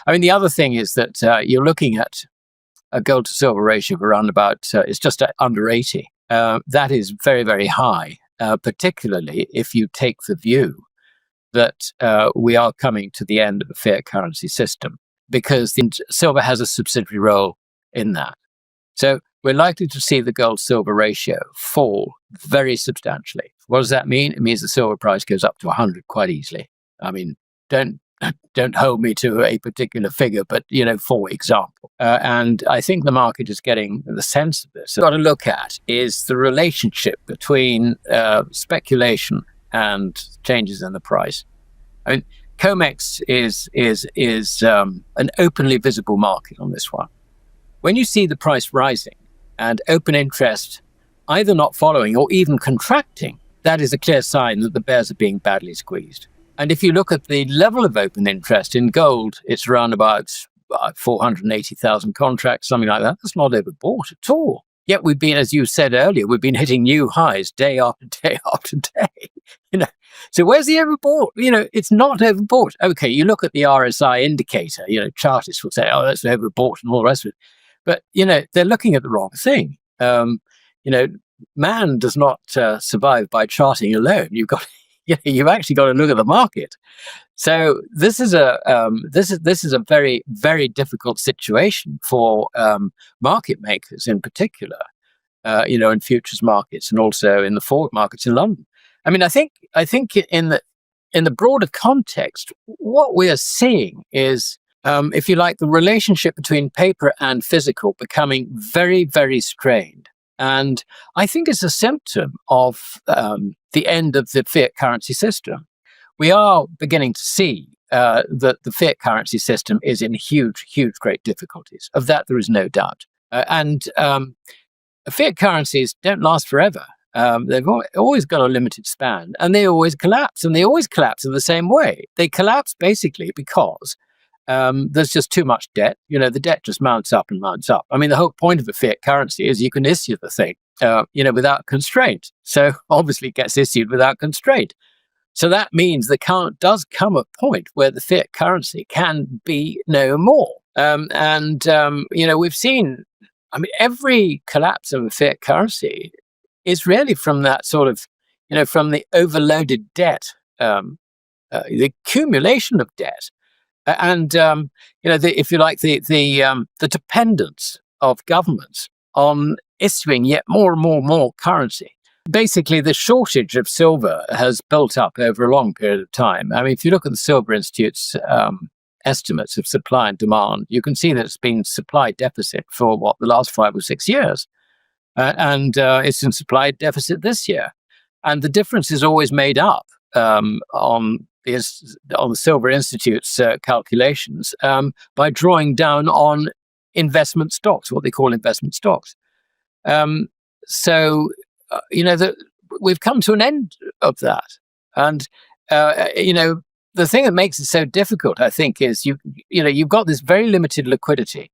I mean, the other thing is that you're looking at a gold to silver ratio of around about, it's just under 80. That is very, very high, particularly if you take the view that we are coming to the end of a fiat currency system, because silver has a subsidiary role in that. So we're likely to see the gold-silver ratio fall very substantially. What does that mean? It means the silver price goes up to 100 quite easily. I mean, don't hold me to a particular figure, but, for example. And I think the market is getting the sense of this. What I've got to look at is the relationship between speculation and changes in the price. I mean, COMEX is an openly visible market on this one. When you see the price rising and open interest either not following or even contracting, that is a clear sign that the bears are being badly squeezed. And if you look at the level of open interest in gold, it's around about 480,000 contracts, something like that. That's not overbought at all. Yet we've been, as you said earlier, we've been hitting new highs day after day after day. So where's the overbought? It's not overbought. Okay, you look at the RSI indicator. Chartists will say, "Oh, that's overbought," and all the rest of it. But they're looking at the wrong thing. Man does not survive by charting alone. You've actually got to look at the market. So this is a very, very difficult situation for market makers in particular, in futures markets and also in the forward markets in London. I mean, I think in the broader context, what we are seeing is, if you like, the relationship between paper and physical becoming very, very strained. And I think it's a symptom of the end of the fiat currency system. We are beginning to see that the fiat currency system is in huge, huge, great difficulties. Of that, there is no doubt. And fiat currencies don't last forever. They've always got a limited span, and they always collapse, and they always collapse in the same way. They collapse basically because there's just too much debt. The debt just mounts up and mounts up. I mean, the whole point of a fiat currency is you can issue the thing, without constraint. So obviously it gets issued without constraint. So that means there does come a point where the fiat currency can be no more. We've seen, every collapse of a fiat currency is really from that sort of, from the overloaded debt, the accumulation of debt. If you like, the dependence of governments on issuing yet more and more currency. Basically, the shortage of silver has built up over a long period of time. I mean, if you look at the Silver Institute's estimates of supply and demand, you can see that it's been supply deficit for the last 5 or 6 years. And it's in supply deficit this year. And the difference is always made up on the Silver Institute's calculations by drawing down on investment stocks, what they call investment stocks. We've come to an end of that. And, the thing that makes it so difficult, I think, is you've got this very limited liquidity.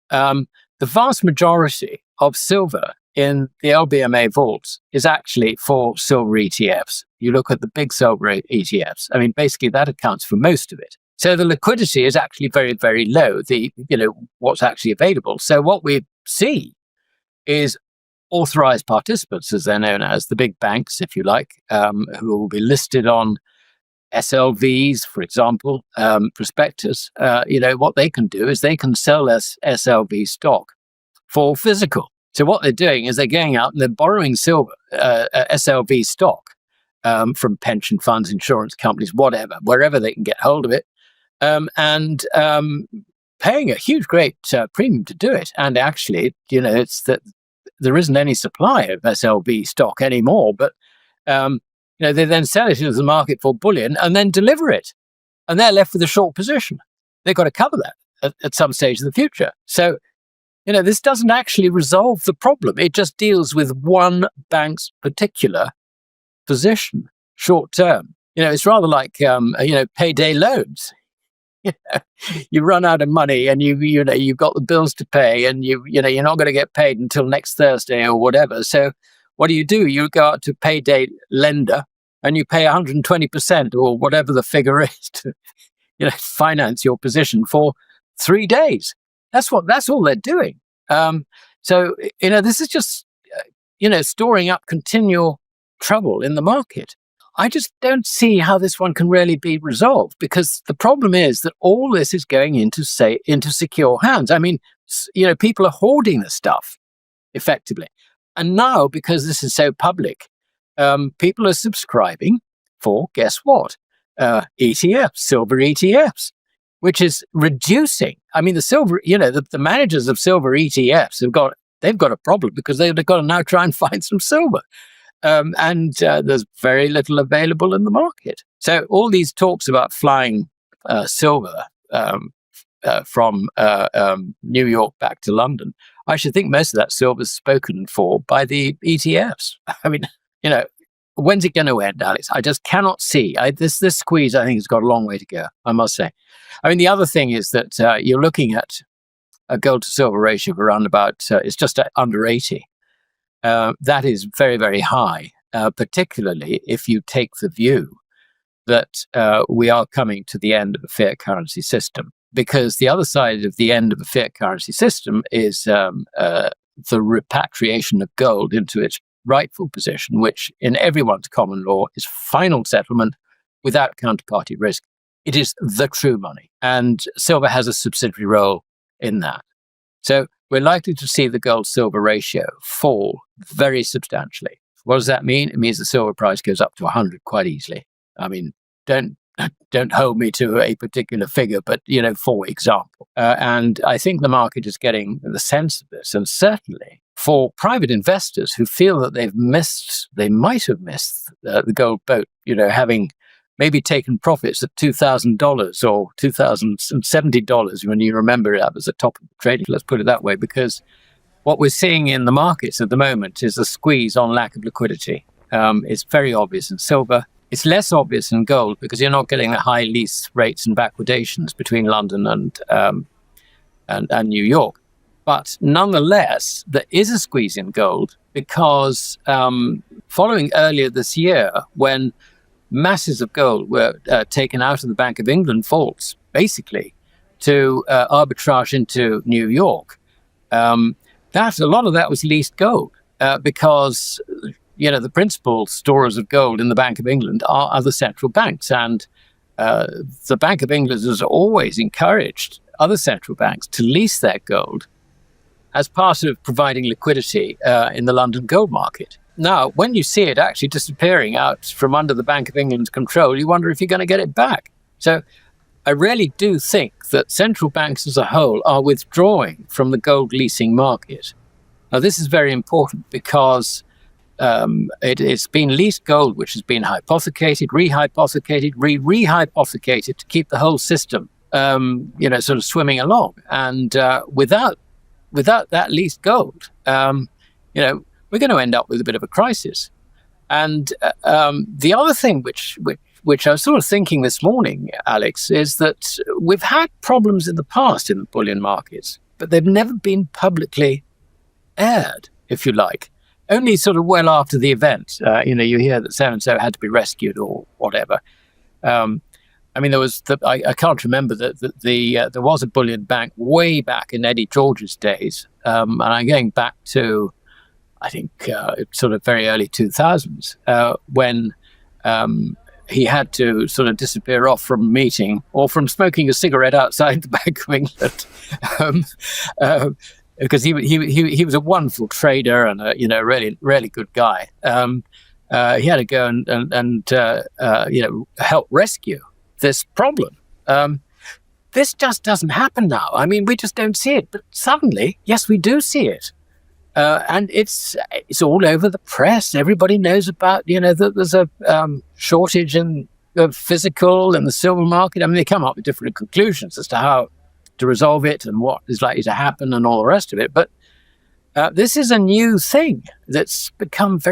The vast majority of silver in the LBMA vaults is actually for silver ETFs. You look at the big silver ETFs. I mean, basically that accounts for most of it. So the liquidity is actually very, very low, what's actually available. So what we see is authorized participants, as they're known as, the big banks, if you like, who will be listed on SLVs, for example, prospectus. What they can do is they can sell SLV stock for physical. So what they're doing is they're going out and they're borrowing silver, SLV stock, from pension funds, insurance companies, whatever, wherever they can get hold of it, and paying a huge, great premium to do it. And actually, it's that there isn't any supply of SLV stock anymore, but they then sell it into the market for bullion and then deliver it, and they're left with a short position. They've got to cover that at some stage in the future. So, this doesn't actually resolve the problem. It just deals with one bank's particular position, short term. It's rather like payday loans. You run out of money, and you've got the bills to pay, and you're not going to get paid until next Thursday or whatever. So what do? You go out to payday lender and you pay 120% or whatever the figure is to finance your position for 3 days. That's all they're doing. So this is just storing up continual trouble in the market. I just don't see how this one can really be resolved, because the problem is that all this is going into secure hands. I mean, people are hoarding the stuff effectively. And now, because this is so public, people are subscribing for, guess what? ETFs, silver ETFs, which is reducing. I mean, the silver, the managers of silver ETFs they've got a problem, because they've got to now try and find some silver. And there's very little available in the market. So all these talks about flying silver from New York back to London, I should think most of that silver is spoken for by the ETFs. I mean, when's it going to end, Alex? I just cannot see. This squeeze, I think, has got a long way to go, I must say. I mean, the other thing is that you're looking at a gold to silver ratio of around about, it's just under 80. That is very, very high, particularly if you take the view that we are coming to the end of a fiat currency system. Because the other side of the end of a fiat currency system is the repatriation of gold into its rightful position, which in everyone's common law is final settlement without counterparty risk. It is the true money. And silver has a subsidiary role in that. So we're likely to see the gold-silver ratio fall very substantially. What does that mean? It means the silver price goes up to 100 quite easily. I mean, don't hold me to a particular figure, but, for example. And I think the market is getting the sense of this. And certainly for private investors who feel that they might have missed the gold boat, having maybe taken profits at $2,000 or $2,070 when you remember that was the top of the trading. Let's put it that way, because what we're seeing in the markets at the moment is a squeeze on lack of liquidity. It's very obvious in silver. It's less obvious in gold, because you're not getting the high lease rates and backwardations between London and New York. But nonetheless, there is a squeeze in gold, because following earlier this year, when masses of gold were taken out of the Bank of England vaults, basically, to arbitrage into New York, a lot of that was leased gold, because the principal storers of gold in the Bank of England are other central banks. And the Bank of England has always encouraged other central banks to lease their gold as part of providing liquidity in the London gold market. Now, when you see it actually disappearing out from under the Bank of England's control, you wonder if you're going to get it back. So I really do think that central banks as a whole are withdrawing from the gold leasing market. Now, this is very important, because it's been leased gold, which has been hypothecated, rehypothecated, rehypothecated to keep the whole system, sort of swimming along. And without that leased gold, we're going to end up with a bit of a crisis. And the other thing which I was sort of thinking this morning, Alex, is that we've had problems in the past in the bullion markets, but they've never been publicly aired, if you like. Only sort of well after the event, you hear that so-and-so had to be rescued or whatever. I mean, I can't remember that there was a bullion bank way back in Eddie George's days. And I'm going back to, I think, sort of very early 2000s, when he had to sort of disappear off from a meeting or from smoking a cigarette outside the Bank of England. Because he was a wonderful trader and a really, really good guy. He had to go and help rescue this problem. This just doesn't happen now. I mean, we just don't see it. But suddenly, yes, we do see it. And it's all over the press. Everybody knows about, that there's a shortage in the physical and the silver market. I mean, they come up with different conclusions as to how to resolve it and what is likely to happen and all the rest of it. But this is a new thing that's become very